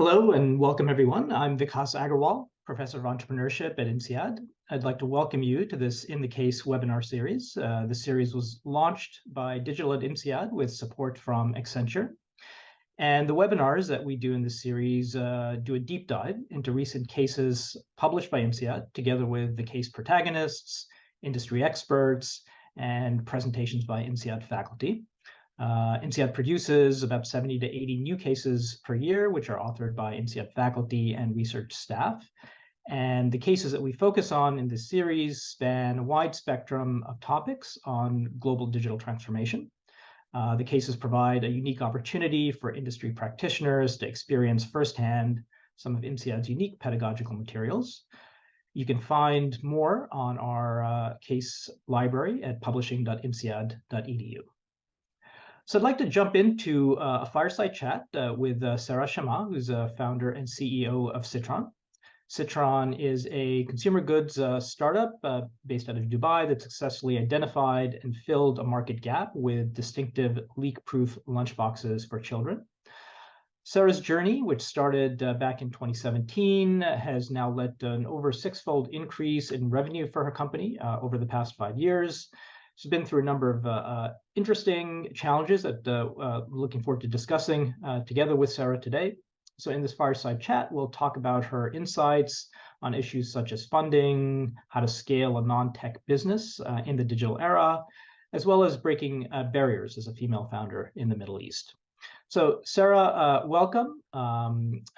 Hello and welcome everyone. I'm Vikas Aggarwal, Professor of Entrepreneurship at INSEAD. I'd like to welcome you to this In the Case webinar series. The series was launched by Digital at INSEAD with support from Accenture. And the webinars that we do in this series do a deep dive into recent cases published by INSEAD, together with the case protagonists, industry experts, and presentations by INSEAD faculty. INSEAD produces about 70 to 80 new cases per year, which are authored by INSEAD faculty and research staff. And the cases that we focus on in this series span a wide spectrum of topics on global digital transformation. The cases provide a unique opportunity for industry practitioners to experience firsthand some of INSEAD's unique pedagogical materials. You can find more on our case library at publishing.insead.edu. So I'd like to jump into a fireside chat with Sara Chemmaa, who's a founder and CEO of Citron. Citron is a consumer goods startup based out of Dubai that successfully identified and filled a market gap with distinctive leak-proof lunchboxes for children. Sara's journey, which started back in 2017, has now led to an over six-fold increase in revenue for her company over the past 5 years. She's been through a number of interesting challenges that we're looking forward to discussing together with Sara today. So in this fireside chat, we'll talk about her insights on issues such as funding, how to scale a non-tech business in the digital era, as well as breaking barriers as a female founder in the Middle East. So Sara, welcome.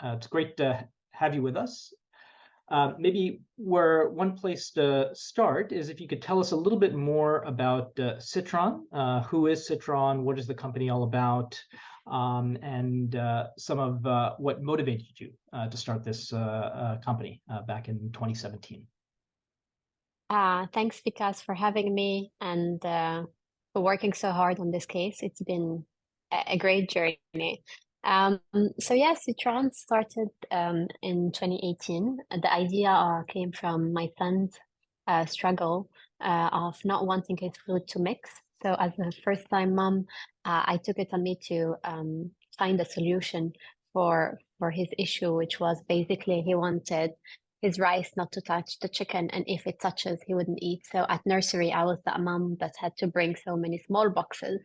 It's great to have you with us. Maybe one place to start is if you could tell us a little bit more about Citron. Who is Citron? What is the company all about? And some of what motivated you to start this company back in 2017. Thanks, Vikas, for having me and for working so hard on this case. It's been a great journey. So yeah, Citron started in 2018. The idea came from my son's struggle of not wanting his food to mix. So as a first-time mom, I took it on me to find a solution for his issue, which was basically he wanted his rice not to touch the chicken, and if it touches, he wouldn't eat. So at nursery, I was that mom that had to bring so many small boxes.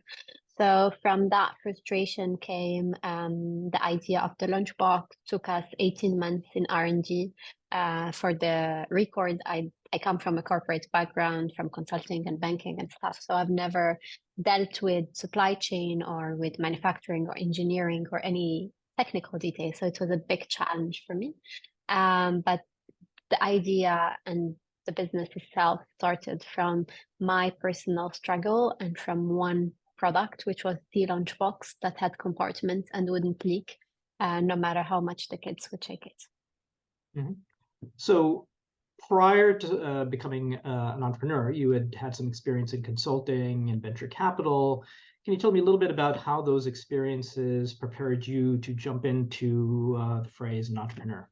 So from that frustration came the idea of the lunchbox. Took us 18 months in R&D. For the record, I come from a corporate background, from consulting and banking and stuff. So I've never dealt with supply chain or with manufacturing or engineering or any technical details. So it was a big challenge for me. But the idea and the business itself started from my personal struggle and from one product, which was the lunchbox that had compartments and wouldn't leak, no matter how much the kids would shake it. Mm-hmm. So prior to becoming an entrepreneur, you had some experience in consulting and venture capital. Can you tell me a little bit about how those experiences prepared you to jump into the fray as an entrepreneur?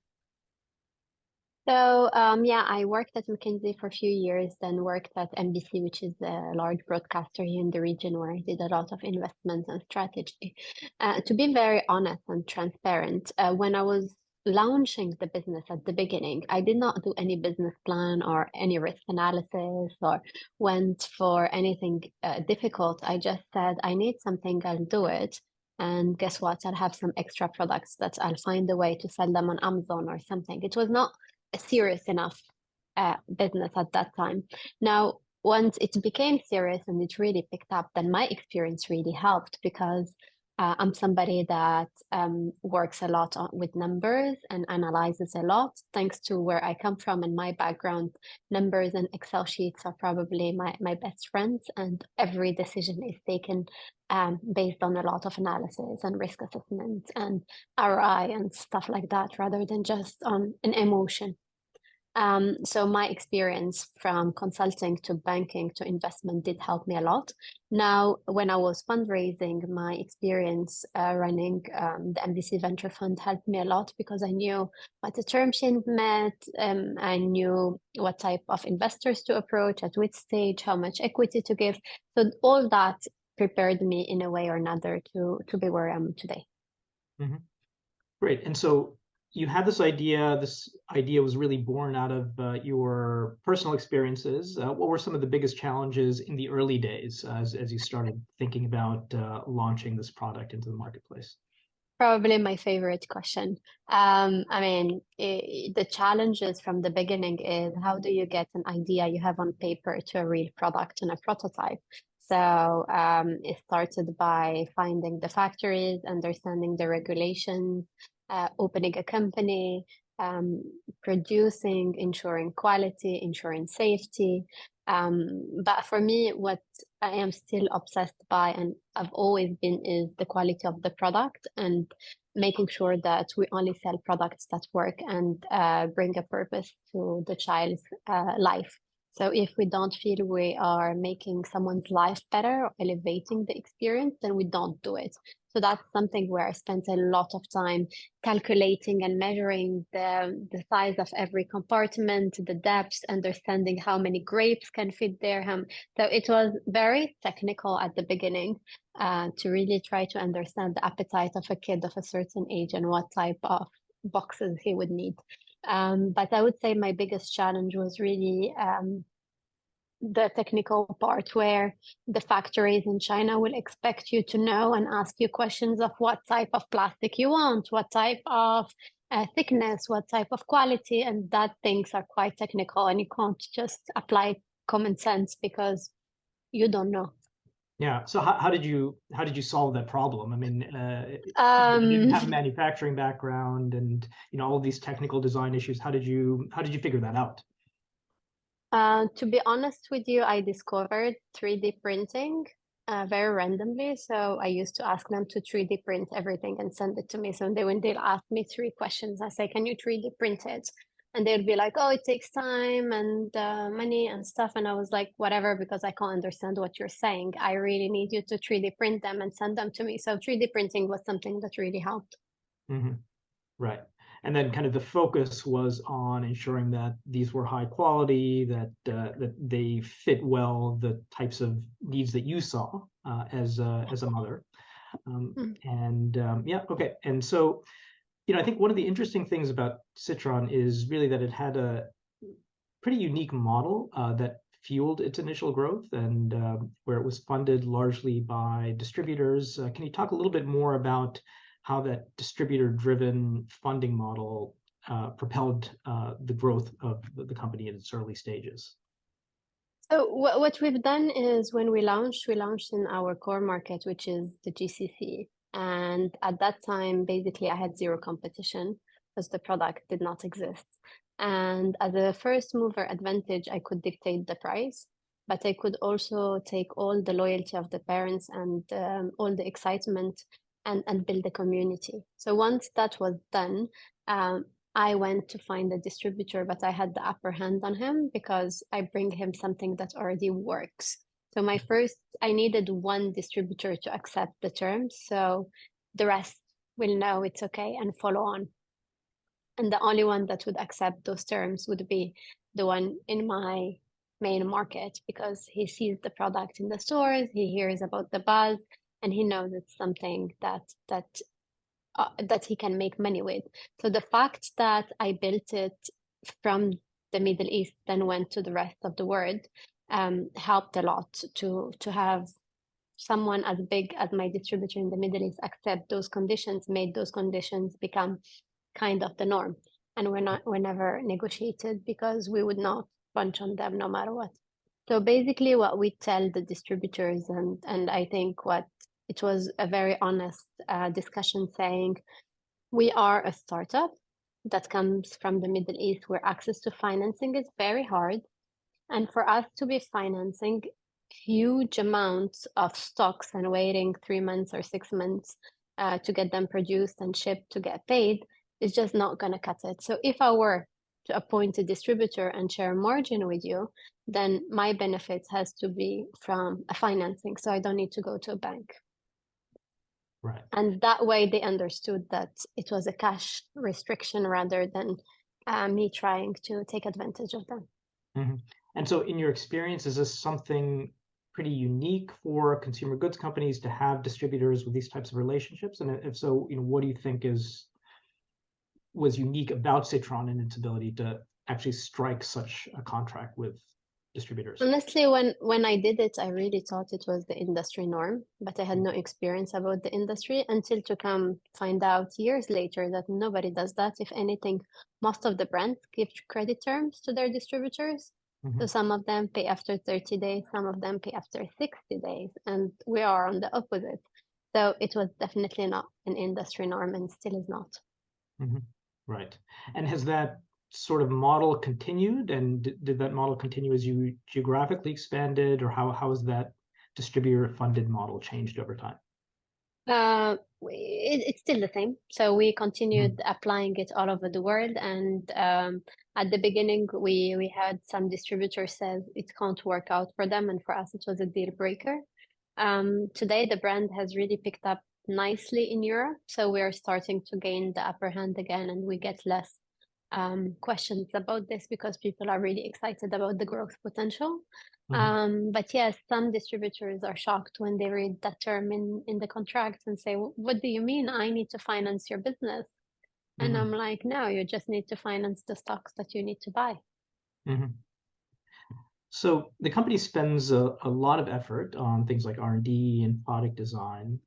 So yeah, I worked at McKinsey for a few years, then worked at NBC, which is a large broadcaster here in the region, where I did a lot of investment and strategy. To be very honest and transparent, when I was launching the business at the beginning, I did not do any business plan or any risk analysis or went for anything difficult. I just said, I need something, I'll do it. And guess what? I'll have some extra products that I'll find a way to sell them on Amazon or something. It was not a serious enough business at that time. Now, once it became serious and it really picked up, then my experience really helped because I'm somebody that works a lot with numbers and analyzes a lot. Thanks to where I come from and my background, numbers and Excel sheets are probably my best friends, and every decision is taken based on a lot of analysis and risk assessment and ROI and stuff like that, rather than just on an emotion. So my experience from consulting to banking to investment did help me a lot. Now, when I was fundraising, my experience running the MVC Venture Fund helped me a lot because I knew what the term sheet meant. I knew what type of investors to approach, at which stage, how much equity to give. So all that prepared me in a way or another to be where I am today. Mm-hmm. Great. And so you had this idea. This idea was really born out of your personal experiences. What were some of the biggest challenges in the early days as you started thinking about launching this product into the marketplace? Probably my favorite question. I mean, the challenges from the beginning is how do you get an idea you have on paper to a real product and a prototype? So it started by finding the factories, understanding the regulations, opening a company, um, producing, ensuring quality, ensuring safety. But for me, what I am still obsessed by and I've always been is the quality of the product and making sure that we only sell products that work and bring a purpose to the child's life. So if we don't feel we are making someone's life better or elevating the experience, then we don't do it. So that's something where I spent a lot of time calculating and measuring the size of every compartment, the depths, understanding how many grapes can fit there. So it was very technical at the beginning to really try to understand the appetite of a kid of a certain age and what type of boxes he would need. But I would say my biggest challenge was really the technical part where the factories in China will expect you to know and ask you questions of what type of plastic you want, what type of thickness, what type of quality, and that things are quite technical and you can't just apply common sense because you don't know. Yeah. So how did you solve that problem? I mean, you didn't Um, have a manufacturing background, and all of these technical design issues. How did you figure that out? to be honest with you, I discovered 3D printing very randomly. So I used to ask them to 3D print everything and send it to me. So when they'll ask me three questions, I say, "Can you 3D print it?" And they'll be like, "Oh, it takes time and money and stuff." And I was like, "Whatever, because I can't understand what you're saying. I really need you to 3D print them and send them to me." So 3D printing was something that really helped. Hmm. Right. And then kind of the focus was on ensuring that these were high quality, that they fit well the types of needs that you saw as a mother. Mm. Yeah, okay. And so, I think one of the interesting things about Citron is really that it had a pretty unique model that fueled its initial growth and where it was funded largely by distributors. Can you talk a little bit more about how that distributor-driven funding model propelled the growth of the company in its early stages? So what we've done is when we launched in our core market, which is the GCC. And at that time, basically, I had zero competition because the product did not exist. And as a first mover advantage, I could dictate the price, but I could also take all the loyalty of the parents and all the excitement and build a community. So once that was done, um, I went to find a distributor, but I had the upper hand on him because I bring him something that already works. So I needed one distributor to accept the terms. So the rest will know it's okay and follow on. And the only one that would accept those terms would be the one in my main market because he sees the product in the stores, he hears about the buzz, and he knows it's something that he can make money with. So the fact that I built it from the Middle East, then went to the rest of the world, helped a lot to have someone as big as my distributor in the Middle East accept those conditions, made those conditions become kind of the norm. And we're never negotiated because we would not bunch on them no matter what. So basically what we tell the distributors and I think what it was a very honest discussion saying we are a startup that comes from the Middle East where access to financing is very hard. And for us to be financing huge amounts of stocks and waiting 3 months or 6 months to get them produced and shipped to get paid is just not going to cut it. So if I were to appoint a distributor and share margin with you, then my benefit has to be from a financing. So I don't need to go to a bank. Right. And that way they understood that it was a cash restriction rather than me trying to take advantage of them. Mhm. And so, in your experience, is this something pretty unique for consumer goods companies to have distributors with these types of relationships? And if so, what do you think is was unique about Citron and its ability to actually strike such a contract with distributors? Honestly, when I did it, I really thought it was the industry norm, but I had no experience about the industry until to come find out years later that nobody does that. If anything, most of the brands give credit terms to their distributors. So some of them pay after 30 days, some of them pay after 60 days, and we are on the opposite. So it was definitely not an industry norm and still is not. Right. And has that sort of model continued? And did that model continue as you geographically expanded, or how has that distributor-funded model changed over time? It's still the same. So we continued applying it all over the world. And at the beginning, we had some distributors says it can't work out for them. And for us, it was a deal breaker. Today, the brand has really picked up nicely in Europe. So we are starting to gain the upper hand again, and we get less questions about this because people are really excited about the growth potential. But yes, some distributors are shocked when they read that term in the contract and say, what do you mean I need to finance your business? And I'm like, no, you just need to finance the stocks that you need to buy. So the company spends a lot of effort on things like R&D and product design.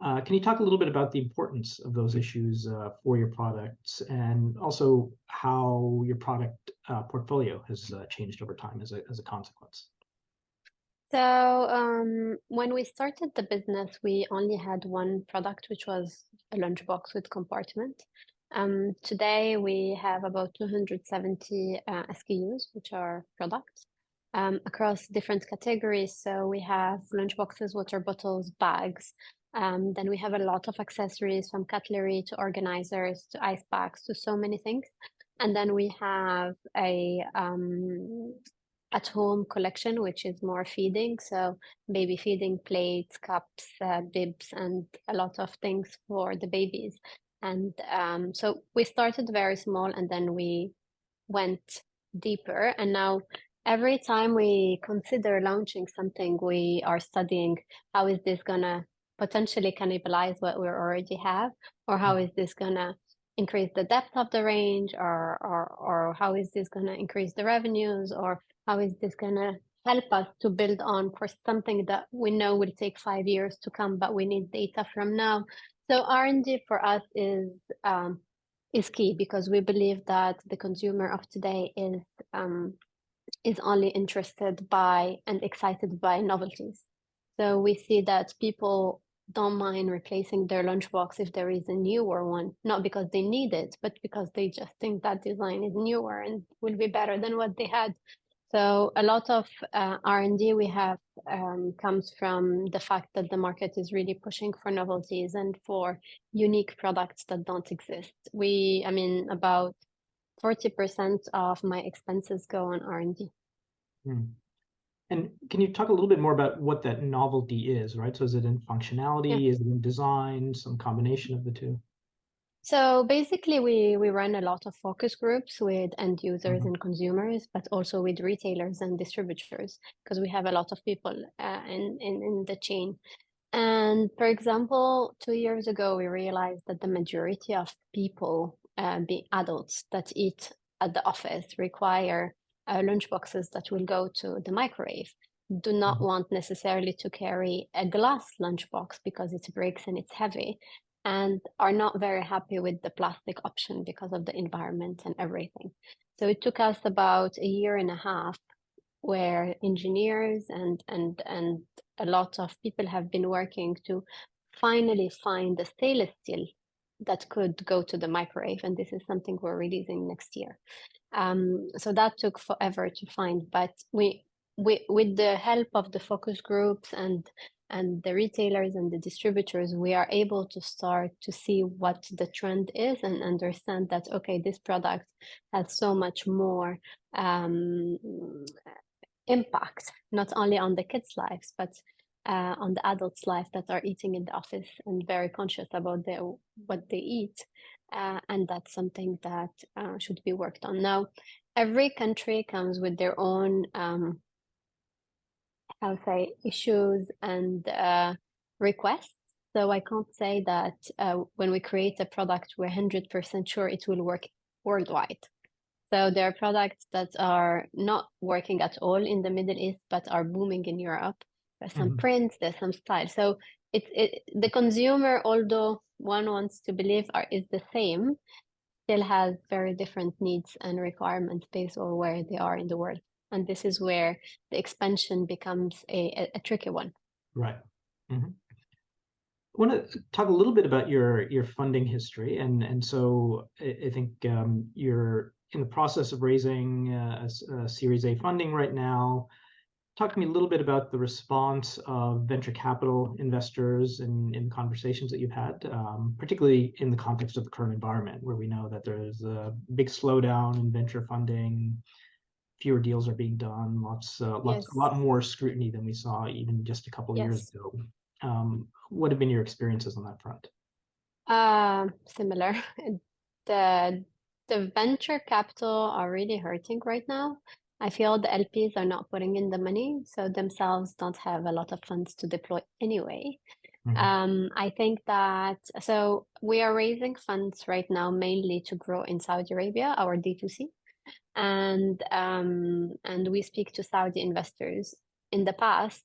Can you talk a little bit about the importance of those issues for your products, and also how your product portfolio has changed over time as a consequence? So when we started the business, we only had one product, which was a lunchbox with compartment. Today, we have about 270 SKUs, which are products across different categories. So we have lunchboxes, water bottles, bags. Then we have a lot of accessories, from cutlery to organizers to ice packs to so many things. And then we have a at-home collection, which is more feeding. So baby feeding plates, cups, bibs, and a lot of things for the babies. And so we started very small, and then we went deeper. And now every time we consider launching something, we are studying how is this gonna potentially cannibalize what we already have, or how is this gonna increase the depth of the range, or how is this gonna increase the revenues, or how is this gonna help us to build on for something that we know will take 5 years to come, but we need data from now. So R&D for us is key, because we believe that the consumer of today is only interested by and excited by novelties. So we see that people don't mind replacing their lunchbox if there is a newer one, not because they need it, but because they just think that design is newer and will be better than what they had. So a lot of R&D we have comes from the fact that the market is really pushing for novelties and for unique products that don't exist. About 40% of my expenses go on R&D. And can you talk a little bit more about what that novelty is, right? So is it in functionality? Yeah. Is it in design? Some combination of the two? So basically, we run a lot of focus groups with end users and consumers, but also with retailers and distributors, because we have a lot of people in the chain. And for example, 2 years ago, we realized that the majority of people, the adults that eat at the office, require lunchboxes that will go to the microwave, do not want necessarily to carry a glass lunchbox because it breaks and it's heavy, and are not very happy with the plastic option because of the environment and everything. So it took us about a year and a half, where engineers and a lot of people have been working to finally find the stainless steel that could go to the microwave, and this is something we're releasing next year. So that took forever to find, but we with the help of the focus groups and the retailers and the distributors, we are able to start to see what the trend is and understand that, okay, this product has so much more impact, not only on the kids' lives, but on the adults' life that are eating in the office and very conscious about what they eat. And that's something that should be worked on. Now, every country comes with their own, issues and requests. So I can't say that when we create a product, we're 100% sure it will work worldwide. So there are products that are not working at all in the Middle East, but are booming in Europe. There's some prints, there's some style. So the consumer, although one wants to believe is the same, still has very different needs and requirements based on where they are in the world. And this is where the expansion becomes a tricky one. Right. Mm-hmm. I want to talk a little bit about your funding history, and so I think you're in the process of raising a Series A funding right now. Talk to me a little bit about the response of venture capital investors in conversations that you've had, particularly in the context of the current environment, where we know that there's a big slowdown in venture funding, fewer deals are being done, a lot more scrutiny than we saw even just a couple of years ago. What have been your experiences on that front? Similar. The venture capital are really hurting right now. I feel the LPs are not putting in the money, so themselves don't have a lot of funds to deploy anyway. I think that so we are raising funds right now mainly to grow in Saudi Arabia, our D2C, and we speak to Saudi investors. In the past,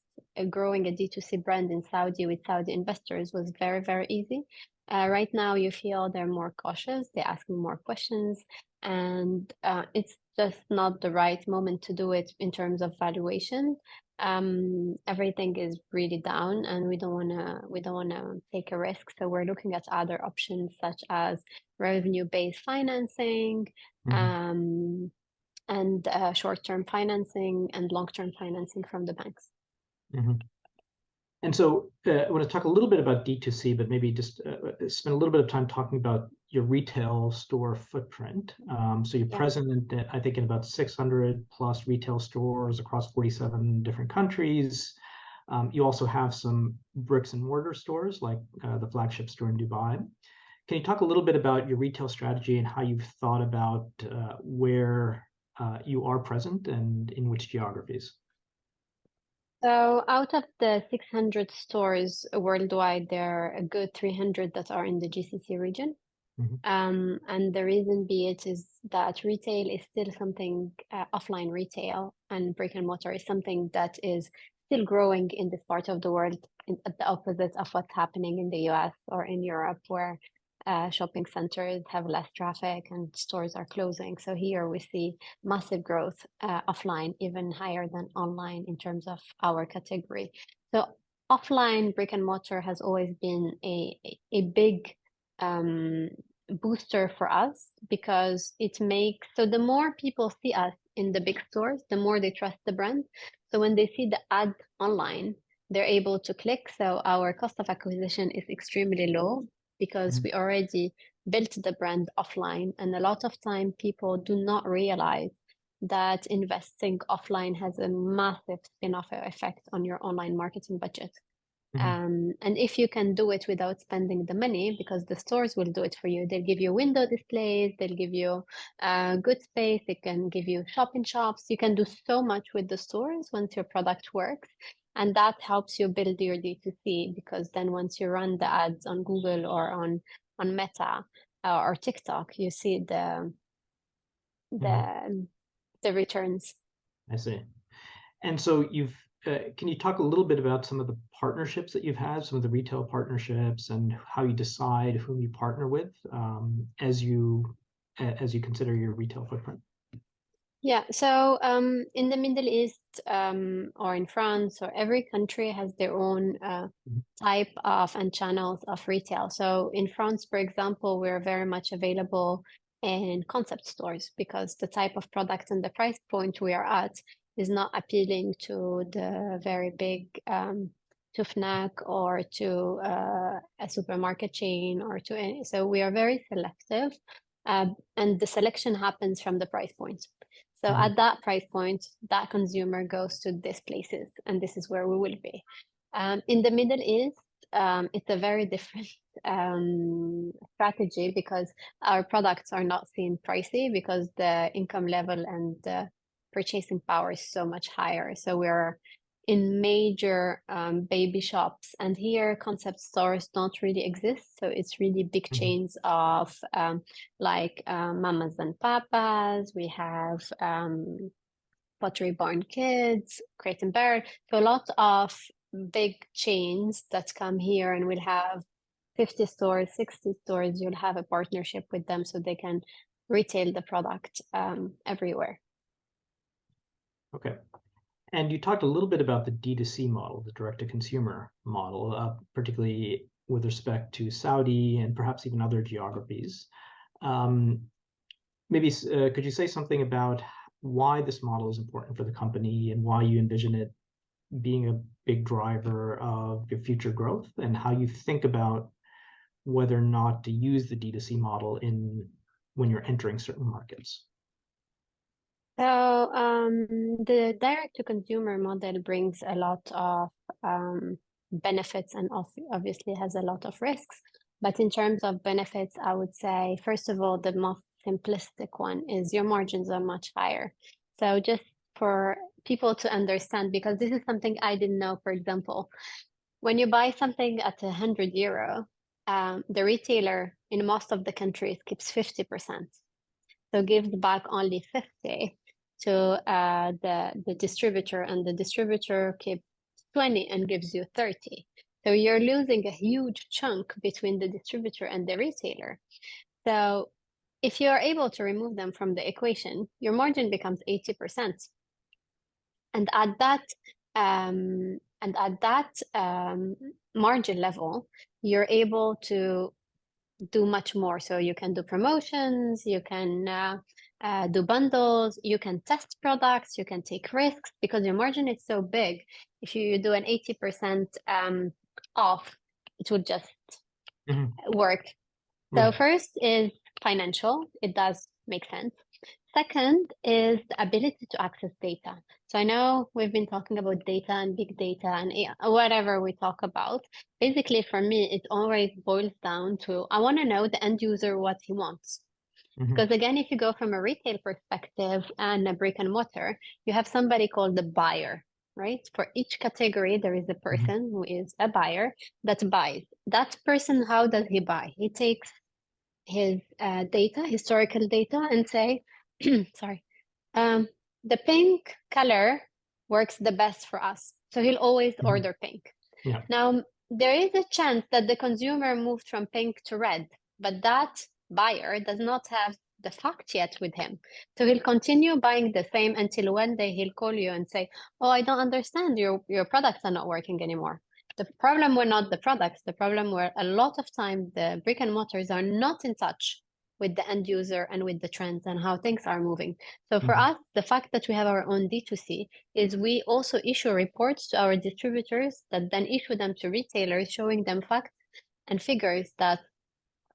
growing a D2C brand in Saudi with Saudi investors was very, very easy. Right now, you feel they're more cautious, they're asking more questions, and it's just not the right moment to do it in terms of valuation. Everything is really down, and we don't wanna take a risk. So we're looking at other options such as revenue-based financing, and short-term financing and long-term financing from the banks. And so I want to talk a little bit about D2C, but maybe just spend a little bit of time talking about your retail store footprint. So you're present, I think, in about 600 plus retail stores across 47 different countries. You also have some bricks and mortar stores like the flagship store in Dubai. Can you talk a little bit about your retail strategy and how you've thought about where you are present and in which geographies? So out of the 600 stores worldwide, there are a good 300 that are in the GCC region. And the reason be it is that retail is still something, offline retail and brick and mortar is something that is still growing in this part of the world, at the opposite of what's happening in the US or in Europe, where shopping centers have less traffic and stores are closing. So here we see massive growth offline, even higher than online in terms of our category. So offline brick and mortar has always been a big booster for us because it makes, so the more people see us in the big stores, the more they trust the brand. So when they see the ad online, they're able to click. So our cost of acquisition is extremely low because we already built the brand offline. And a lot of time people do not realize that investing offline has a massive spin-off effect on your online marketing budget. And if you can do it without spending the money, because the stores will do it for you, they'll give you window displays, they'll give you good space, they can give you shop-in-shops. You can do so much with the stores once your product works. And that helps you build your D2C, because then once you run the ads on Google or on Meta or TikTok, you see the returns. I see. And so can you talk a little bit about some of the partnerships that you've had, some of the retail partnerships, and how you decide whom you partner with as you consider your retail footprint? Yeah, so in the Middle East or in France, or every country has their own type of and channels of retail. So in France, for example, we're very much available in concept stores because the type of product and the price point we are at is not appealing to the very big to Fnac or to a supermarket chain or to any. So we are very selective, and the selection happens from the price point. So at that price point, that consumer goes to these places, and this is where we will be. In the Middle East, it's a very different strategy because our products are not seen pricey because the income level and the purchasing power is so much higher. So we're in major baby shops. And here, concept stores don't really exist. So it's really big chains of like Mamas and Papas. We have Pottery Barn Kids, Crate and Barrel. So a lot of big chains that come here, and we'll have 50 stores, 60 stores. You'll have a partnership with them so they can retail the product everywhere. Okay. And you talked a little bit about the D2C model, the direct-to-consumer model, particularly with respect to Saudi and perhaps even other geographies. Maybe could you say something about why this model is important for the company and why you envision it being a big driver of your future growth, and how you think about whether or not to use the D2C model when you're entering certain markets? So the direct-to-consumer model brings a lot of benefits and obviously has a lot of risks. But in terms of benefits, I would say, first of all, the most simplistic one is your margins are much higher. So just for people to understand, because this is something I didn't know, for example, when you buy something at €100, the retailer in most of the countries keeps 50%. So gives back only 50 to the distributor, and the distributor keeps 20 and gives you 30. So you're losing a huge chunk between the distributor and the retailer. So if you are able to remove them from the equation, your margin becomes 80%. And at that margin level, you're able to do much more. So you can do promotions, you can do bundles, you can test products, you can take risks, because your margin is so big. If you do an 80% off, it would just work. So first is financial. It does make sense. Second is the ability to access data. So I know we've been talking about data and big data and whatever we talk about. Basically, for me, it always boils down to, I want to know the end user what he wants. Because again, if you go from a retail perspective and a brick and mortar, you have somebody called the buyer, right? For each category, there is a person who is a buyer that buys. That person, how does he buy? He takes his data, historical data, and say, sorry, the pink color works the best for us. So he'll always order pink. Yeah. Now, there is a chance that the consumer moved from pink to red, but that buyer does not have the fact yet with him. So he'll continue buying the same until one day he'll call you and say, oh, I don't understand, your products are not working anymore. The problem were not the products. The problem were a lot of time the brick and mortars are not in touch with the end user and with the trends and how things are moving. So for us, the fact that we have our own D2C is we also issue reports to our distributors that then issue them to retailers, showing them facts and figures that,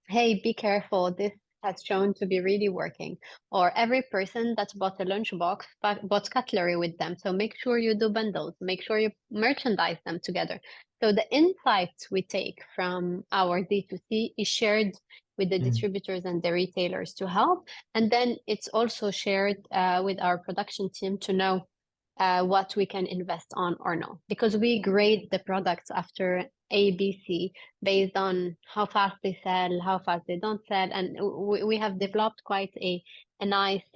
hey, be careful, this has shown to be really working. Or every person that bought a lunchbox bought cutlery with them. So make sure you do bundles, make sure you merchandise them together. So the insights we take from our D2C is shared with the distributors and the retailers to help. And then it's also shared with our production team to know what we can invest on or no, because we grade the products after ABC based on how fast they sell, how fast they don't sell. And we have developed quite a nice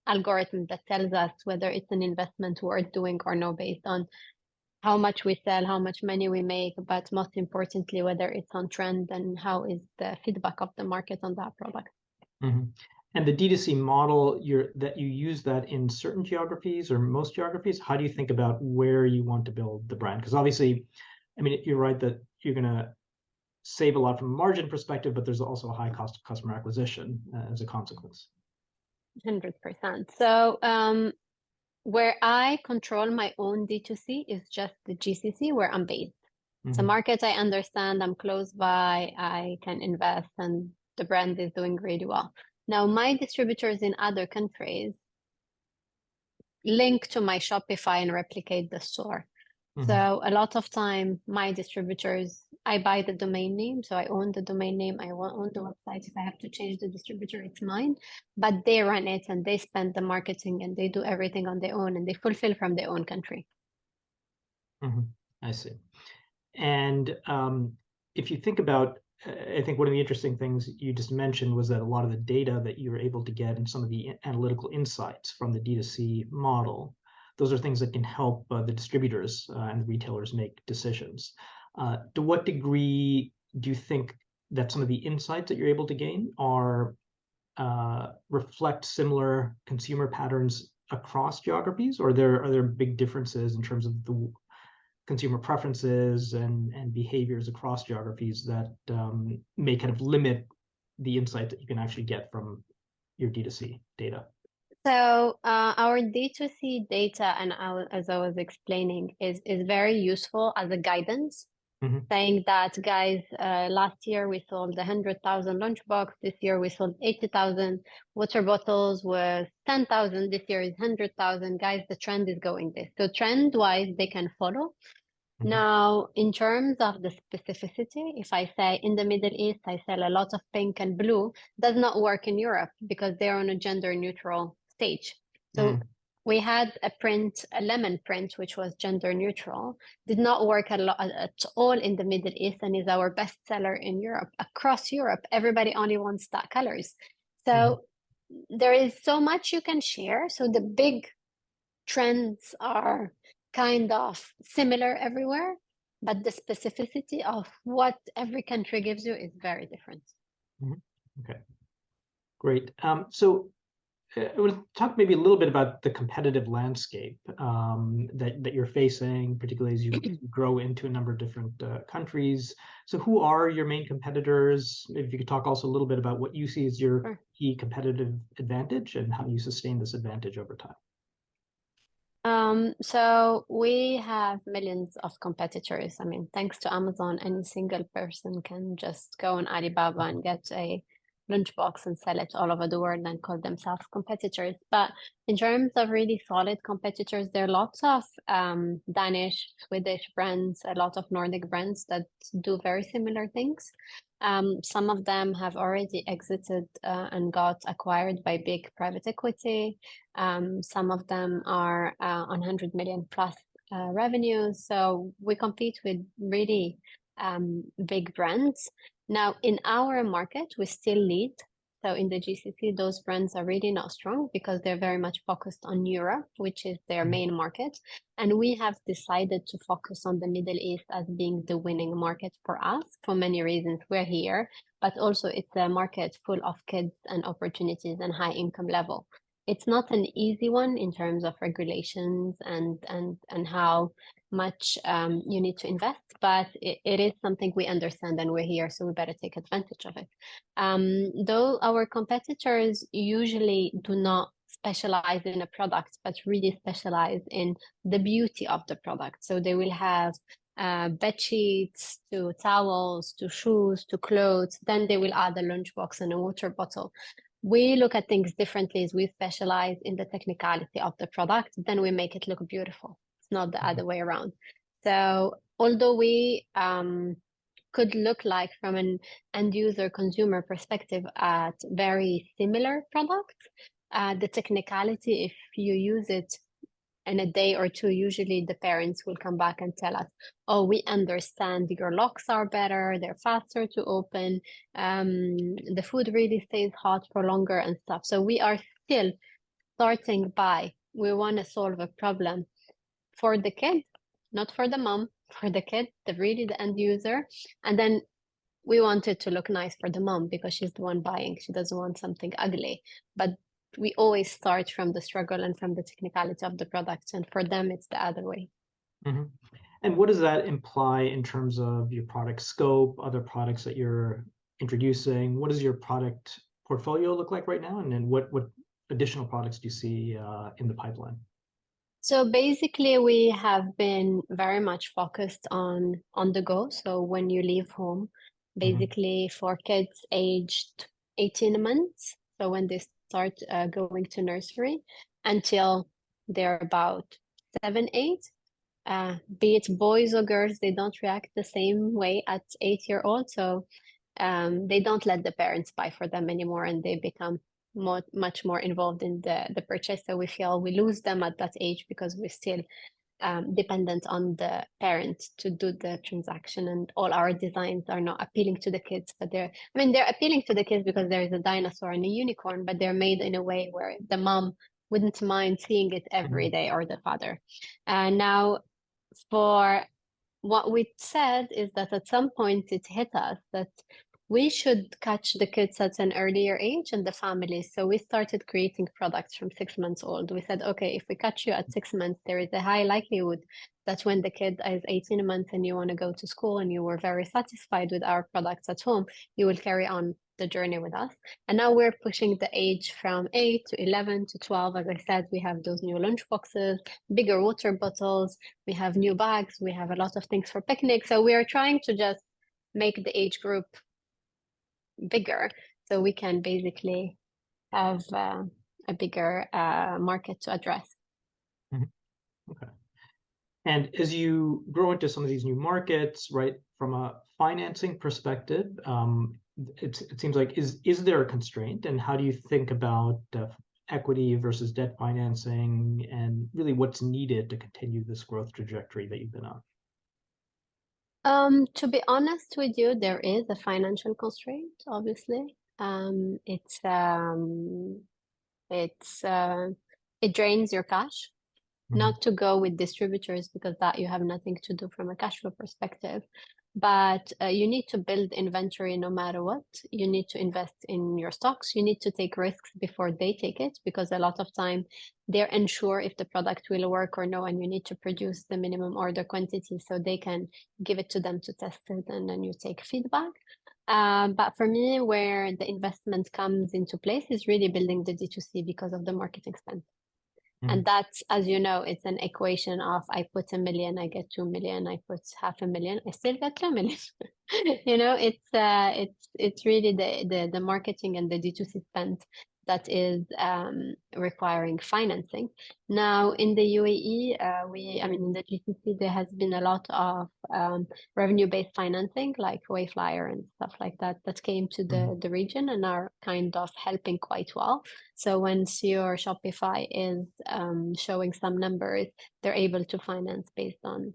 algorithm that tells us whether it's an investment worth doing or no, based on how much we sell, how much money we make, but most importantly, whether it's on trend and how is the feedback of the market on that product. And the D2C model, that you use that in certain geographies or most geographies, how do you think about where you want to build the brand? Because obviously, I mean, you're right that you're going to save a lot from a margin perspective, but there's also a high cost of customer acquisition as a consequence. 100%. So where I control my own D2C is just the GCC where I'm based. It's a market I understand, I'm close by, I can invest, and the brand is doing really well. Now, my distributors in other countries link to my Shopify and replicate the store. So a lot of time, my distributors, I buy the domain name, so I own the domain name, I own the website. If I have to change the distributor, it's mine, but they run it and they spend the marketing and they do everything on their own and they fulfill from their own country. I see. And if you think about, I think one of the interesting things you just mentioned was that a lot of the data that you were able to get and some of the analytical insights from the D2C model, those are things that can help the distributors and the retailers make decisions. To what degree do you think that some of the insights that you're able to gain are reflect similar consumer patterns across geographies, or are there big differences in terms of the consumer preferences and behaviors across geographies that may kind of limit the insight that you can actually get from your D2C data? So our D2C data, and as I was explaining, is very useful as a guidance, saying that, guys, last year we sold 100,000 lunchbox. This year we sold 80,000 water bottles, was 10,000. This year is 100,000. Guys, the trend is going this. So trend-wise, they can follow. Now, in terms of the specificity, if I say in the Middle East, I sell a lot of pink and blue, does not work in Europe because they're on a gender neutral stage. So we had a lemon print, which was gender neutral, did not work at all in the Middle East and is our best seller in Europe. Across Europe, everybody only wants that colors. So there is so much you can share. So the big trends are kind of similar everywhere, but the specificity of what every country gives you is very different. Okay, great. So I want to talk maybe a little bit about the competitive landscape that you're facing, particularly as you grow into a number of different countries. So who are your main competitors? Maybe if you could talk also a little bit about what you see as your key competitive advantage and how you sustain this advantage over time. So we have millions of competitors. I mean, thanks to Amazon, any single person can just go on Alibaba and get a lunchbox and sell it all over the world and call themselves competitors. But in terms of really solid competitors, there are lots of Danish, Swedish brands, a lot of Nordic brands that do very similar things. Some of them have already exited and got acquired by big private equity. Some of them are on 100 million plus revenues. So we compete with really big brands. Now, in our market, we still lead. So in the GCC, those brands are really not strong because they're very much focused on Europe, which is their main market. And we have decided to focus on the Middle East as being the winning market for us for many reasons. We're here, but also it's a market full of kids and opportunities and high income level. It's not an easy one in terms of regulations and how much you need to invest, but it is something we understand and we're here, so we better take advantage of it. Though our competitors usually do not specialize in a product, but really specialize in the beauty of the product. So they will have bed sheets to towels to shoes to clothes. Then they will add a lunchbox and a water bottle. We look at things differently as we specialize in the technicality of the product, then we make it look beautiful. It's not the other way around. So although we could look like from an end user consumer perspective at very similar products, the technicality, if you use it in a day or two, usually the parents will come back and tell us, oh, we understand your locks are better, they're faster to open, the food really stays hot for longer and stuff. So we are still starting by, we want to solve a problem for the kid, not for the mom, for the kid, really the end user. And then we want it to look nice for the mom because she's the one buying. She doesn't want something ugly. But we always start from the struggle and from the technicality of the products. And for them, it's the other way. And what does that imply in terms of your product scope, other products that you're introducing? What does your product portfolio look like right now? And then what additional products do you see in the pipeline? So basically, we have been very much focused on the go. So when you leave home, basically for kids aged 18 months. So when they start going to nursery until they're about 7, 8, be it boys or girls, they don't react the same way at 8-year-old. So they don't let the parents buy for them anymore, and they become much more involved in the purchase. So we feel we lose them at that age because we still dependent on the parent to do the transaction, and all our designs are not appealing to the kids, but they're appealing to the kids because there is a dinosaur and a unicorn, but they're made in a way where the mom wouldn't mind seeing it every day, or the father. Now, for what we said is that at some point it hit us that we should catch the kids at an earlier age and the families. So we started creating products from 6 months old. We said, okay, if we catch you at 6 months, there is a high likelihood that when the kid is 18 months and you want to go to school and you were very satisfied with our products at home, you will carry on the journey with us. And now we're pushing the age from 8 to 11 to 12. As I said, we have those new lunchboxes, bigger water bottles, we have new bags, we have a lot of things for picnics. So we are trying to just make the age group bigger so we can basically have a bigger market to address. Okay. And as you grow into some of these new markets, right, from a financing perspective, it seems like, is there a constraint, and how do you think about equity versus debt financing, and really what's needed to continue this growth trajectory that you've been on? To be honest with you, there is a financial constraint, obviously. It drains your cash. Not to go with distributors, because that you have nothing to do from a cash flow perspective. But you need to build inventory no matter what. You need to invest in your stocks. You need to take risks before they take it, because a lot of time they're unsure if the product will work or no, and you need to produce the minimum order quantity so they can give it to them to test it, and then you take feedback. But for me, where the investment comes into place is really building the D2C because of the marketing spend. And that's, as you know, it's an equation of I put $1 million, I get 2 million, I put $500,000, I still get 2 million. It's really the marketing and the D2C spend that is requiring financing. Now in the UAE, in the GCC, there has been a lot of revenue-based financing, like Wayflyer and stuff like that came to the region and are kind of helping quite well. So once your Shopify is showing some numbers, they're able to finance based on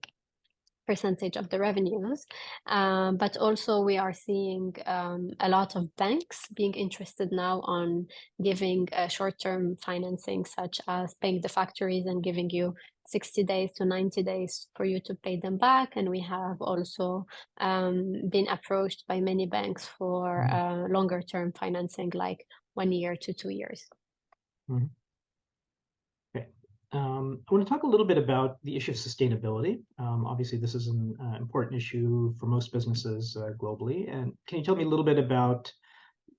percentage of the revenues. But also we are seeing a lot of banks being interested now on giving short-term financing, such as paying the factories and giving you 60 days to 90 days for you to pay them back. And we have also been approached by many banks for longer term financing, like 1 year to 2 years. Okay. I want to talk a little bit about the issue of sustainability. Obviously, this is an important issue for most businesses globally. And can you tell me a little bit about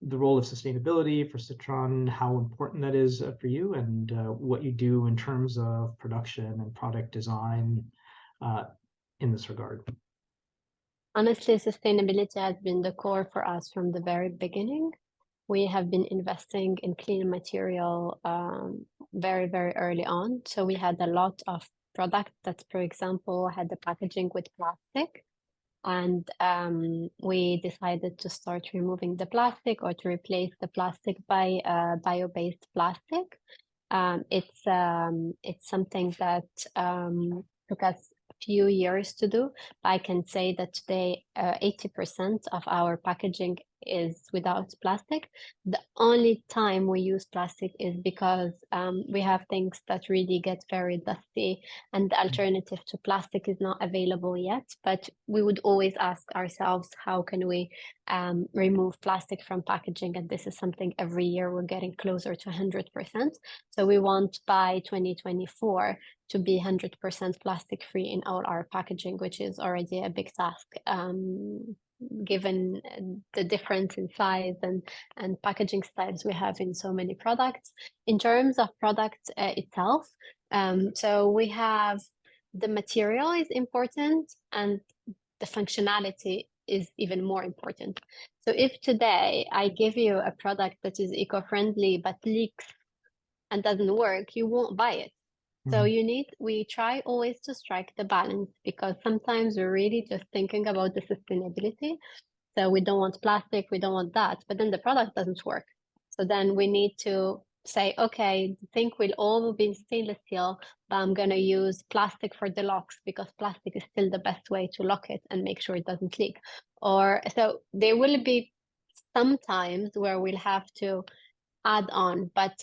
the role of sustainability for Citron, how important that is for you, and what you do in terms of production and product design in this regard? Honestly, sustainability has been the core for us from the very beginning. We have been investing in clean material very, very early on. So we had a lot of products that, for example, had the packaging with plastic. And we decided to start removing the plastic, or to replace the plastic by bio-based plastic. It's something that took us a few years to do. But I can say that today 80% of our packaging is without plastic. The only time we use plastic is because we have things that really get very dusty, and the alternative to plastic is not available yet. But we would always ask ourselves, how can we remove plastic from packaging? And this is something every year we're getting closer to 100%. So we want by 2024 to be 100% plastic free in all our packaging, which is already a big task, given the difference in size and packaging styles we have in so many products. In terms of product itself, so we have the material is important, and the functionality is even more important. So if today I give you a product that is eco-friendly but leaks and doesn't work, you won't buy it. So we try always to strike the balance, because sometimes we're really just thinking about the sustainability. So we don't want plastic, we don't want that, but then the product doesn't work. So then we need to say, okay, the thing will all be stainless steel, but I'm going to use plastic for the locks because plastic is still the best way to lock it and make sure it doesn't leak. Or so there will be some times where we'll have to add on, but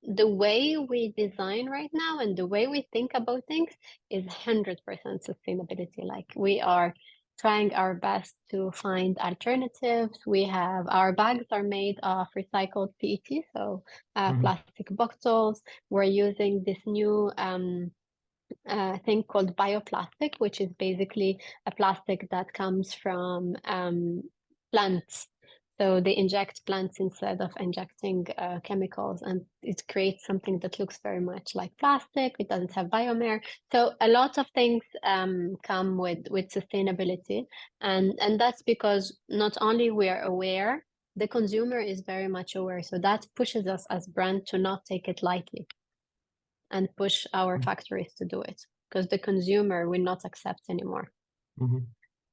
the way we design right now and the way we think about things is 100% sustainability. Like we are trying our best to find alternatives. We have our bags are made of recycled PET, so plastic bottles. We're using this new thing called bioplastic, which is basically a plastic that comes from plants. So they inject plants instead of injecting chemicals, and it creates something that looks very much like plastic. It doesn't have biomer. So a lot of things come with sustainability, and that's because not only we are aware, the consumer is very much aware. So that pushes us as brand to not take it lightly and push our factories to do it because the consumer will not accept anymore.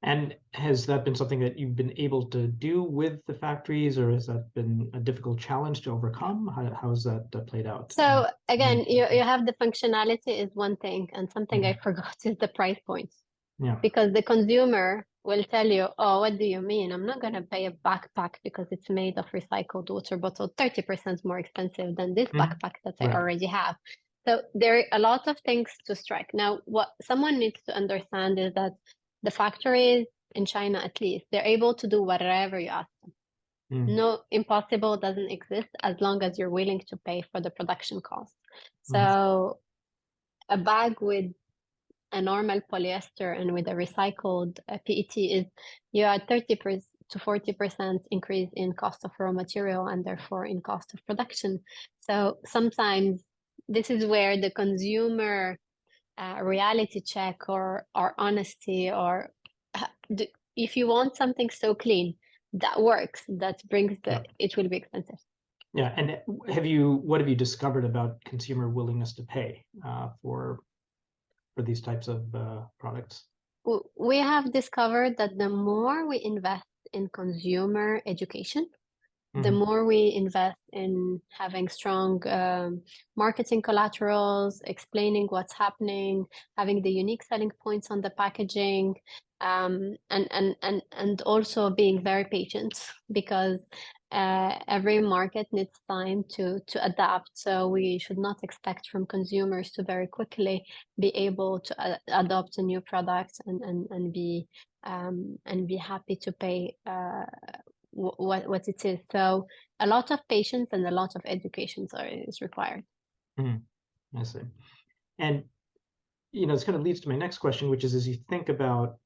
And has that been something that you've been able to do with the factories, or has that been a difficult challenge to overcome? How has that played out? So again, you have the functionality is one thing, and something I forgot is the price point. Yeah. Because the consumer will tell you, oh, what do you mean? I'm not going to pay a backpack because it's made of recycled water bottle 30% more expensive than this backpack that I already have. So there are a lot of things to strike. Now, what someone needs to understand is that the factories in China, at least, they're able to do whatever you ask them. No impossible doesn't exist as long as you're willing to pay for the production cost. So a bag with a normal polyester and with a recycled PET is you are 30% to 40% increase in cost of raw material and therefore in cost of production. So sometimes this is where the consumer reality check or honesty or if you want something so clean that works, that brings it will be expensive. Yeah, and what have you discovered about consumer willingness to pay for these types of products? We have discovered that the more we invest in consumer education, the more we invest in having strong marketing collaterals, explaining what's happening, having the unique selling points on the packaging, and also being very patient because every market needs time to adapt. So we should not expect from consumers to very quickly be able to adopt a new product and be happy to pay what it is. So a lot of patience and a lot of education is required. I see. And this kind of leads to my next question, which is as you think about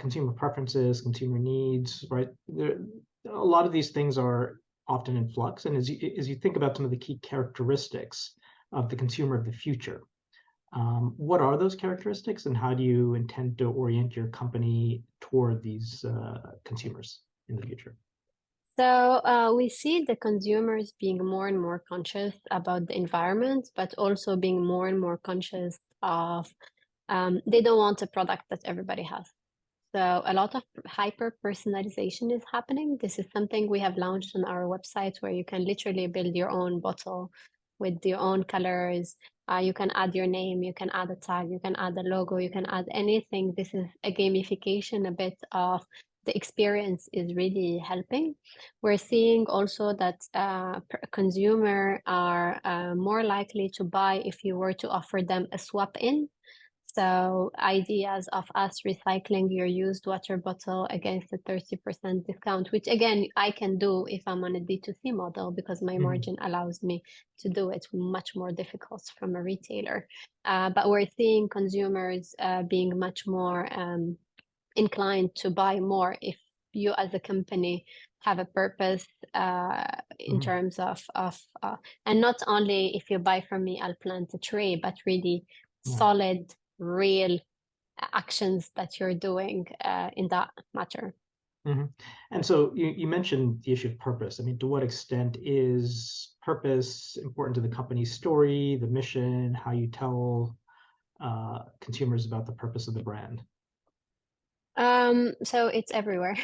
consumer preferences, consumer needs, right? A lot of these things are often in flux. And as you think about some of the key characteristics of the consumer of the future, what are those characteristics and how do you intend to orient your company toward these consumers in the future? So we see the consumers being more and more conscious about the environment, but also being more and more conscious of they don't want a product that everybody has. So a lot of hyper personalization is happening. This is something we have launched on our website where you can literally build your own bottle with your own colors. You can add your name, you can add a tag, you can add a logo, you can add anything. This is a gamification, a bit of the experience is really helping. We're seeing also that consumer are more likely to buy if you were to offer them a swap in. So ideas of us recycling your used water bottle against a 30% discount, which again, I can do if I'm on a D2C model because my margin allows me to do it, much more difficult from a retailer. But we're seeing consumers being much more inclined to buy more if you as a company have a purpose in terms of and not only if you buy from me, I'll plant a tree, but really solid, real actions that you're doing in that matter. And so you mentioned the issue of purpose. I mean, to what extent is purpose important to the company's story, the mission, how you tell consumers about the purpose of the brand? So it's everywhere.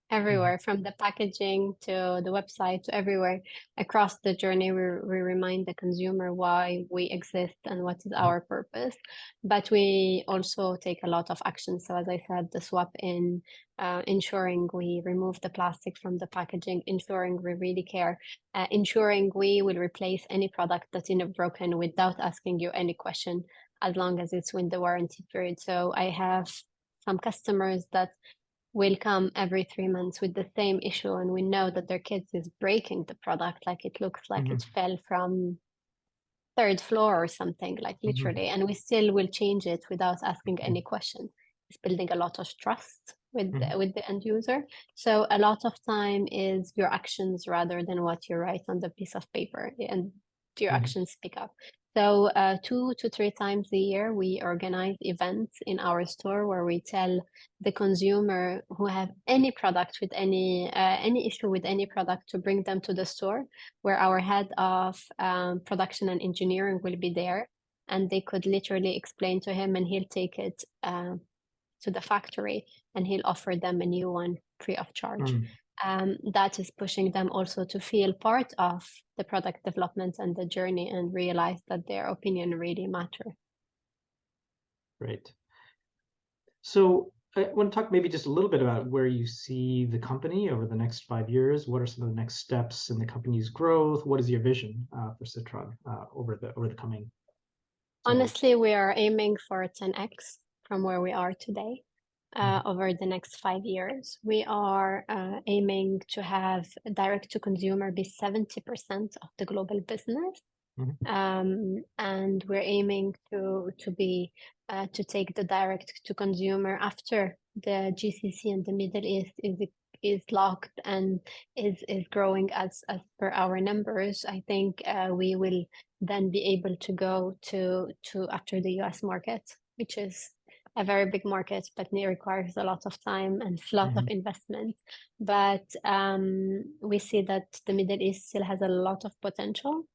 everywhere, from the packaging to the website to everywhere. Across the journey, we remind the consumer why we exist and what is our purpose. But we also take a lot of action. So as I said, the swap in, ensuring we remove the plastic from the packaging, ensuring we really care, ensuring we will replace any product that's broken without asking you any question, as long as it's within the warranty period. So I have some customers that will come every 3 months with the same issue, and we know that their kids is breaking the product, like it looks like it fell from third floor or something, like literally, and we still will change it without asking any question. It's building a lot of trust with the end user. So a lot of time is your actions rather than what you write on the piece of paper, and your actions speak up. So 2 to 3 times a year, we organize events in our store where we tell the consumer who have any product with any issue with any product to bring them to the store, where our head of production and engineering will be there, and they could literally explain to him, and he'll take it to the factory, and he'll offer them a new one free of charge. That is pushing them also to feel part of the product development and the journey, and realize that their opinion really matters. Great. So I want to talk maybe just a little bit about where you see the company over the next 5 years. What are some of the next steps in the company's growth? What is your vision for Citron over the coming? Honestly, we are aiming for 10x from where we are today. Over the next 5 years, we are aiming to have direct to consumer be 70% of the global business. And we're aiming to take the direct to consumer after the GCC and the Middle East is locked and is growing as per our numbers. I think we will then be able to go to after the US market, which is a very big market, but it requires a lot of time and a lot of investment. But we see that the Middle East still has a lot of potential,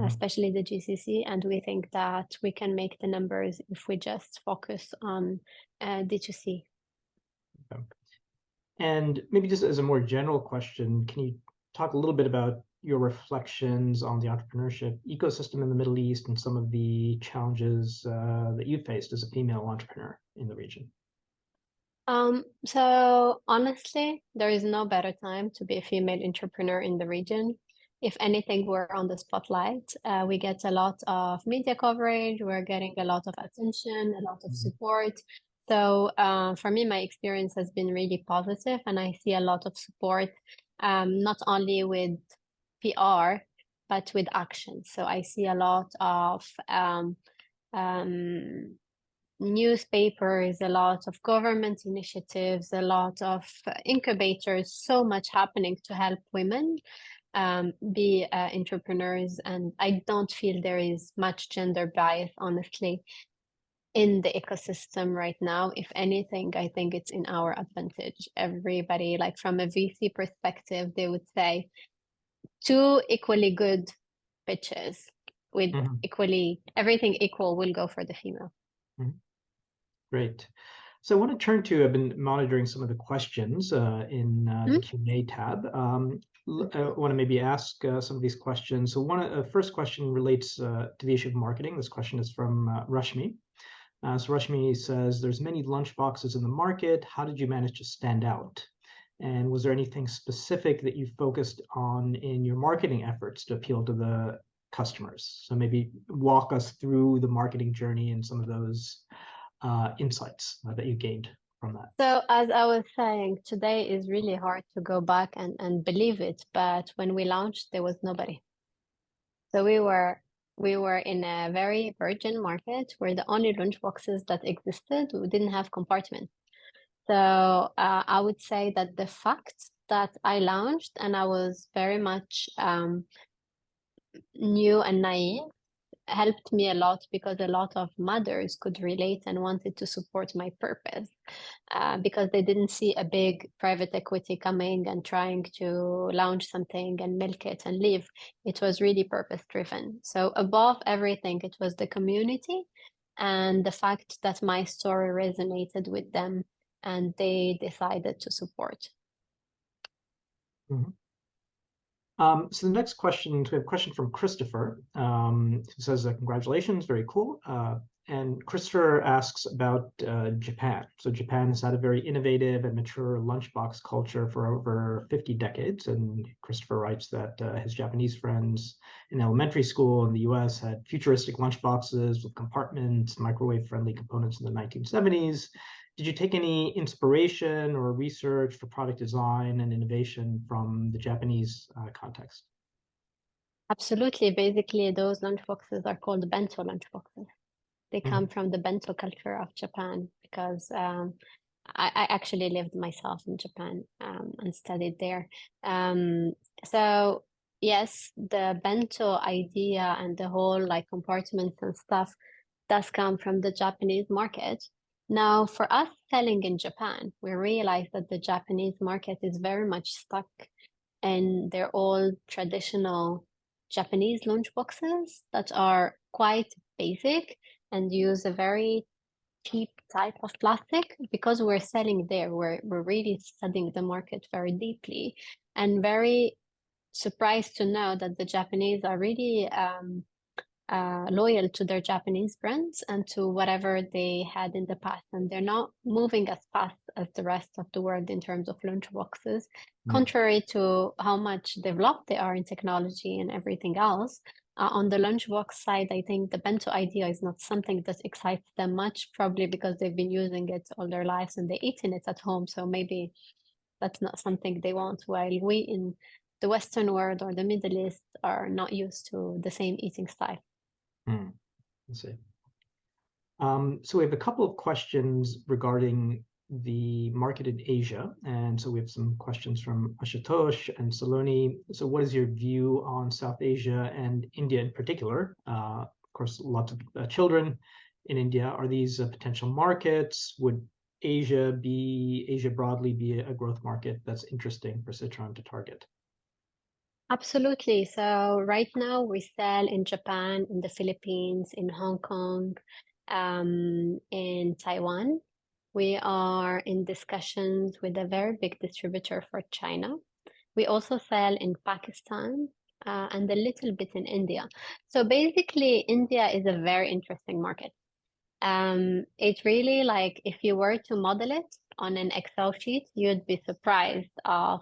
especially the GCC, and we think that we can make the numbers if we just focus on D2C. Okay. And maybe just as a more general question, can you talk a little bit about your reflections on the entrepreneurship ecosystem in the Middle East and some of the challenges that you faced as a female entrepreneur in the region? So honestly, there is no better time to be a female entrepreneur in the region. If anything, we're on the spotlight. We get a lot of media coverage. We're getting a lot of attention, a lot of support. So for me, my experience has been really positive, and I see a lot of support, not only with PR, but with action. So I see a lot of newspapers, a lot of government initiatives, a lot of incubators, so much happening to help women be entrepreneurs. And I don't feel there is much gender bias, honestly, in the ecosystem right now. If anything, I think it's in our advantage. Everybody, like from a VC perspective, they would say 2 equally good pitches with equally everything equal will go for the female. Great. So I want to turn to, I've been monitoring some of the questions in the Q&A tab. I want to maybe ask some of these questions. So first question relates to the issue of marketing. This question is from Rashmi. So Rashmi says, there's many lunchboxes in the market. How did you manage to stand out? And was there anything specific that you focused on in your marketing efforts to appeal to the customers? So maybe walk us through the marketing journey and some of those insights that you gained from that. So as I was saying, today is really hard to go back and believe it, but when we launched, there was nobody. So we were in a very virgin market where the only lunchboxes that existed, we didn't have compartments. So I would say that the fact that I launched and I was very much new and naive helped me a lot, because a lot of mothers could relate and wanted to support my purpose, because they didn't see a big private equity coming and trying to launch something and milk it and leave. It was really purpose driven. So above everything, it was the community and the fact that my story resonated with them and they decided to support. Mhm. So the next question, we have a question from Christopher, who says, congratulations, very cool. And Christopher asks about Japan. So Japan has had a very innovative and mature lunchbox culture for over 50 decades. And Christopher writes that his Japanese friends in elementary school in the US had futuristic lunchboxes with compartments, microwave-friendly components in the 1970s. Did you take any inspiration or research for product design and innovation from the Japanese context? Absolutely. Basically, those lunchboxes are called bento lunchboxes. They come from the bento culture of Japan because I actually lived myself in Japan and studied there. So yes, the bento idea and the whole like compartments and stuff does come from the Japanese market. Now, for us selling in Japan, we realize that the Japanese market is very much stuck in their old traditional Japanese lunchboxes that are quite basic and use a very cheap type of plastic. Because we're selling there, we're really studying the market very deeply and very surprised to know that the Japanese are really loyal to their Japanese brands and to whatever they had in the past. And they're not moving as fast as the rest of the world in terms of lunchboxes, contrary to how much developed they are in technology and everything else. On the lunchbox side, I think the bento idea is not something that excites them much, probably because they've been using it all their lives and they eaten it at home. So maybe that's not something they want, while we in the Western world or the Middle East are not used to the same eating style. Let's see. So we have a couple of questions regarding the market in Asia. And so we have some questions from Ashutosh and Saloni. So what is your view on South Asia and India in particular? Of course, lots of children in India. Are these potential markets? Would Asia broadly be a growth market that's interesting for Citron to target? Absolutely. So right now we sell in Japan, in the Philippines, in Hong Kong, in Taiwan. We are in discussions with a very big distributor for China. We also sell in Pakistan and a little bit in India. So basically, India is a very interesting market. It's really like if you were to model it on an Excel sheet, you'd be surprised of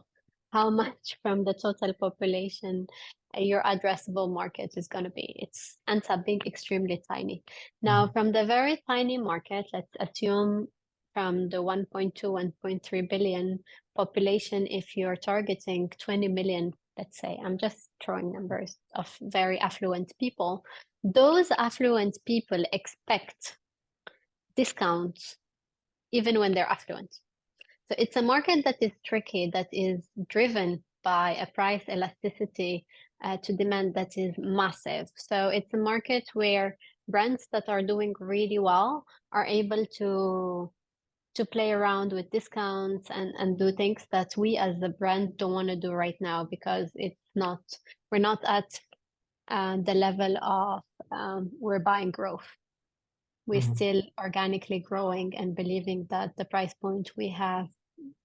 how much from the total population your addressable market is going to be. It ends up being extremely tiny. Now, from the very tiny market, let's assume from the 1.2, 1.3 billion population, if you're targeting 20 million, let's say, I'm just throwing numbers of very affluent people, those affluent people expect discounts even when they're affluent. So it's a market that is tricky, that is driven by a price elasticity to demand that is massive. So it's a market where brands that are doing really well are able to play around with discounts and do things that we as a brand don't want to do right now because we're not at the level of we're buying growth. We're still organically growing and believing that the price point we have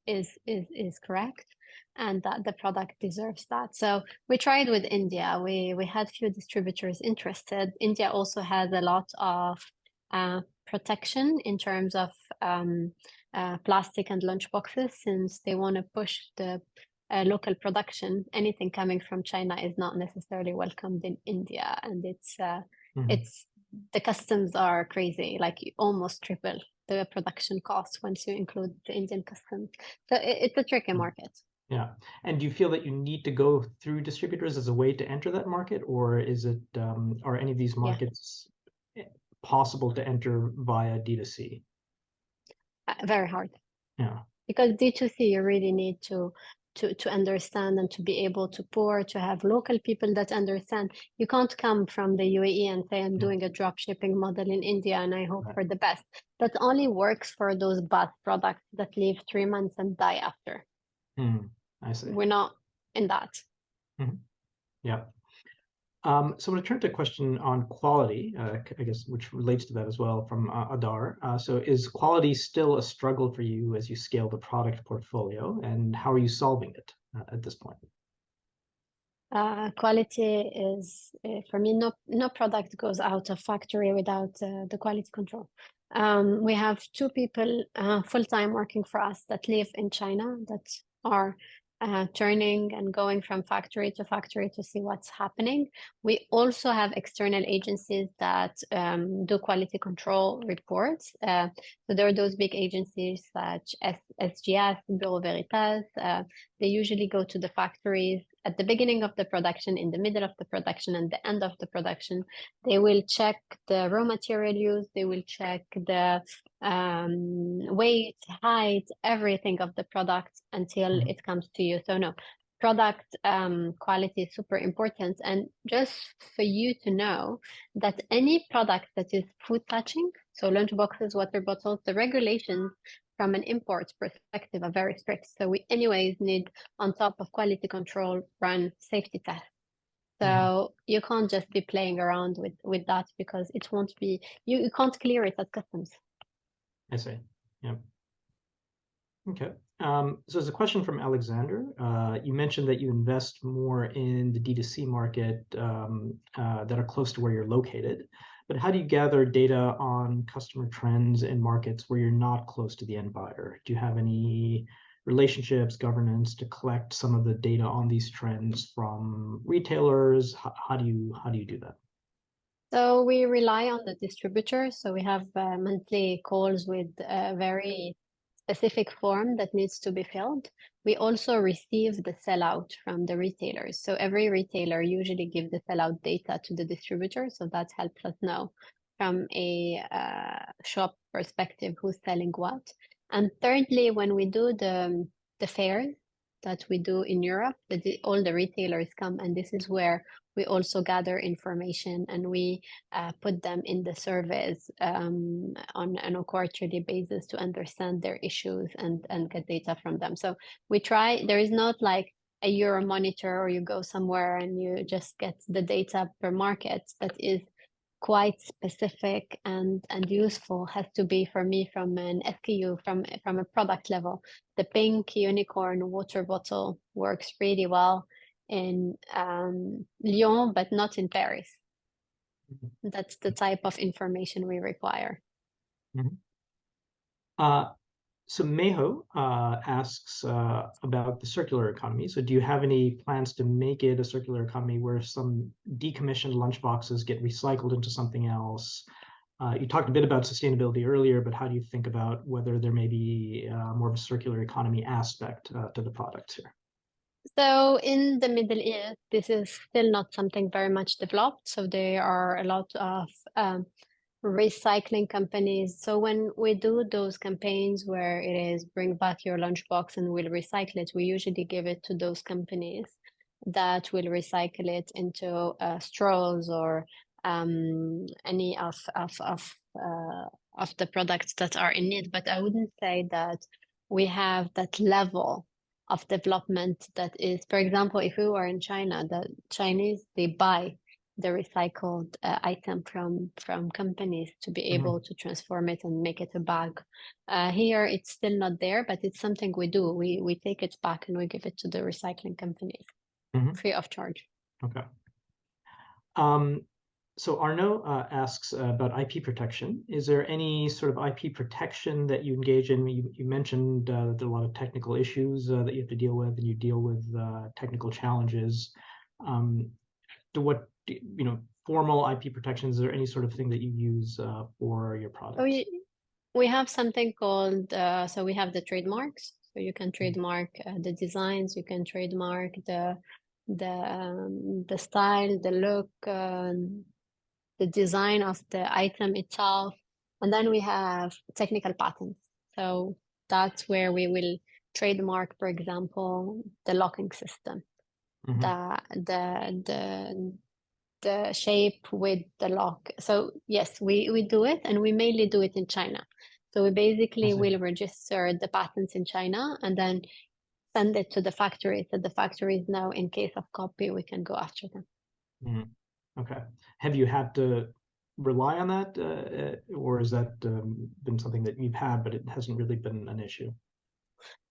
is correct and that the product deserves that. So we tried with India. We had few distributors interested. India also has a lot of protection in terms of plastic and lunchboxes, since they want to push the local production. Anything coming from China is not necessarily welcomed in India, and it's the customs are crazy, like you almost triple the production cost once you include the Indian customs. So it's a tricky market. Yeah. And do you feel that you need to go through distributors as a way to enter that market, or is it are any of these markets possible to enter via D2C? Very hard. Yeah. Because D2C, you really need to understand and to be able to pour, to have local people that understand. You can't come from the UAE and say, I'm doing a drop shipping model in India and I hope for the best. That only works for those bad products that live 3 months and die after. I see. We're not in that. Yeah. So I'm going to turn to a question on quality, I guess, which relates to that as well from Adar. So is quality still a struggle for you as you scale the product portfolio, and how are you solving it? at this point? Quality is, for me, no product goes out of factory without the quality control. We have 2 people full-time working for us that live in China that are turning and going from factory to see what's happening. We also have external agencies that do quality control reports. So there are those big agencies such as SGS, Bureau Veritas. They usually go to the factories at the beginning of the production, in the middle of the production, and the end of the production. They will check the raw material use. They will check the weight, height, everything of the product until it comes to you. So no, product quality is super important. And just for you to know that any product that is food touching, so lunchboxes, water bottles, the regulations from an import perspective are very strict. So we anyways need, on top of quality control, run safety tests. So you can't just be playing around with that, because it won't be, you can't clear it at customs. I see. Yeah. Okay. So there's a question from Alexander. You mentioned that you invest more in the D2C market that are close to where you're located. But how do you gather data on customer trends in markets where you're not close to the end buyer? Do you have any relationships, governance to collect some of the data on these trends from retailers? How do you do that? So we rely on the distributors. So we have monthly calls with a very specific form that needs to be filled. We also receive the sellout from the retailers. So every retailer usually gives the sellout data to the distributor. So that helps us know from a shop perspective who's selling what. And thirdly, when we do the fairs that we do in Europe, all the retailers come, and this is where we also gather information, and we put them in the surveys on a quarterly basis to understand their issues and get data from them. So we try, there is not like a Euro monitor or you go somewhere and you just get the data per market that is quite specific and useful. Has to be, for me, from an SKU, from a product level. The pink unicorn water bottle works really well in Lyon, but not in Paris. That's the type of information we require. So Meho asks about the circular economy. So do you have any plans to make it a circular economy where some decommissioned lunchboxes get recycled into something else? You talked a bit about sustainability earlier, but how do you think about whether there may be more of a circular economy aspect to the product here? So in the Middle East, this is still not something very much developed. So there are a lot of recycling companies. So when we do those campaigns where it is bring back your lunchbox and we'll recycle it, we usually give it to those companies that will recycle it into straws or any of the products that are in need. But I wouldn't say that we have that level of development that is, for example, if we were in China, the Chinese, they buy the recycled item from companies to be able to transform it and make it a bag. Here, it's still not there, but it's something we do. We take it back and we give it to the recycling companies free of charge. Okay. So Arnaud asks about IP protection. Is there any sort of IP protection that you engage in? You mentioned that there are a lot of technical issues that you have to deal with, and you deal with technical challenges. Formal IP protections, is there any sort of thing that you use for your products? We have something called, so we have the trademarks. So you can trademark the designs, you can trademark the style, the look, the design of the item itself. And then we have technical patents. So that's where we will trademark, for example, the locking system, the shape with the lock. So yes, we do it, and we mainly do it in China. So we basically will register the patents in China and then send it to the factories. So the factories now, in case of copy, we can go after them. Okay. Have you had to rely on that, or has that been something that you've had, but it hasn't really been an issue?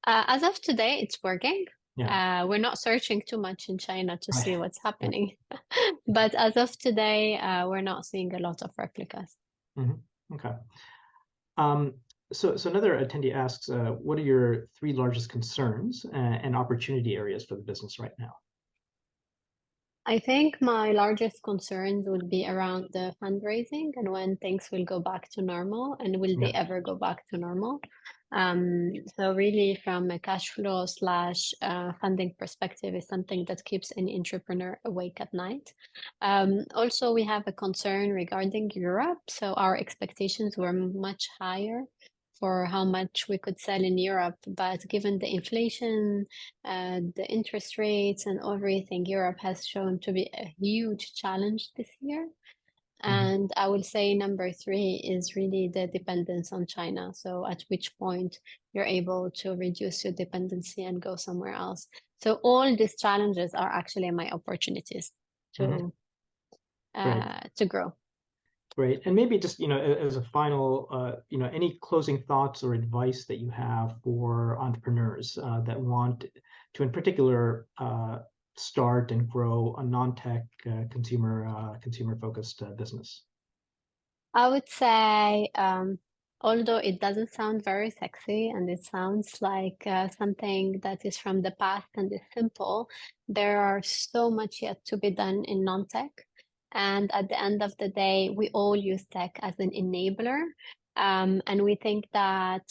As of today, it's working. Yeah. We're not searching too much in China to Right. see what's Yeah. happening. But as of today, we're not seeing a lot of replicas. Okay. Um, so another attendee asks, what are your 3 largest concerns and opportunity areas for the business right now? I think my largest concerns would be around the fundraising and when things will go back to normal and will they Yeah. ever go back to normal. So really from a cash flow slash funding perspective is something that keeps any entrepreneur awake at night. Also, we have a concern regarding Europe. So our expectations were much higher for how much we could sell in Europe, but given the inflation, the interest rates and everything, Europe has shown to be a huge challenge this year. And I will say number 3 is really the dependence on China. So at which point you're able to reduce your dependency and go somewhere else. So all these challenges are actually my opportunities to Great. to grow. Great. And maybe just, as a final, any closing thoughts or advice that you have for entrepreneurs that want to, in particular, start and grow a non-tech consumer-focused business? I would say, although it doesn't sound very sexy and it sounds like something that is from the past and is simple, there are so much yet to be done in non-tech. And at the end of the day, we all use tech as an enabler. And we think that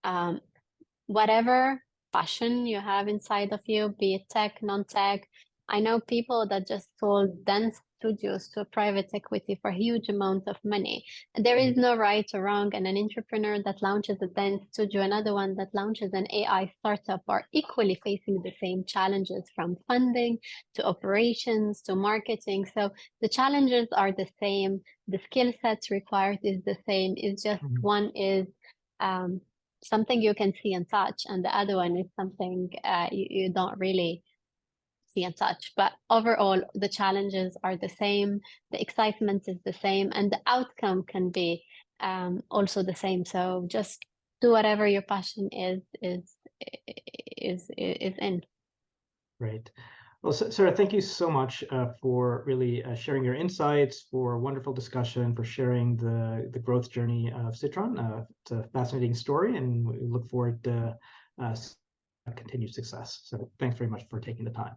um, whatever passion you have inside of you, be it tech, non-tech. I know people that just sold dance studios to a private equity for huge amounts of money. There is no right or wrong, and an entrepreneur that launches a dance studio, another one that launches an AI startup are equally facing the same challenges from funding to operations to marketing. So the challenges are the same. The skill sets required is the same. It's just one is um, something you can see and touch, and the other one is something you don't really see and touch. But overall, the challenges are the same, the excitement is the same, and the outcome can be also the same. So just do whatever your passion is in. Great. Well, Sarah, thank you so much for really sharing your insights, for a wonderful discussion, for sharing the growth journey of Citron. It's a fascinating story, and we look forward to continued success. So thanks very much for taking the time.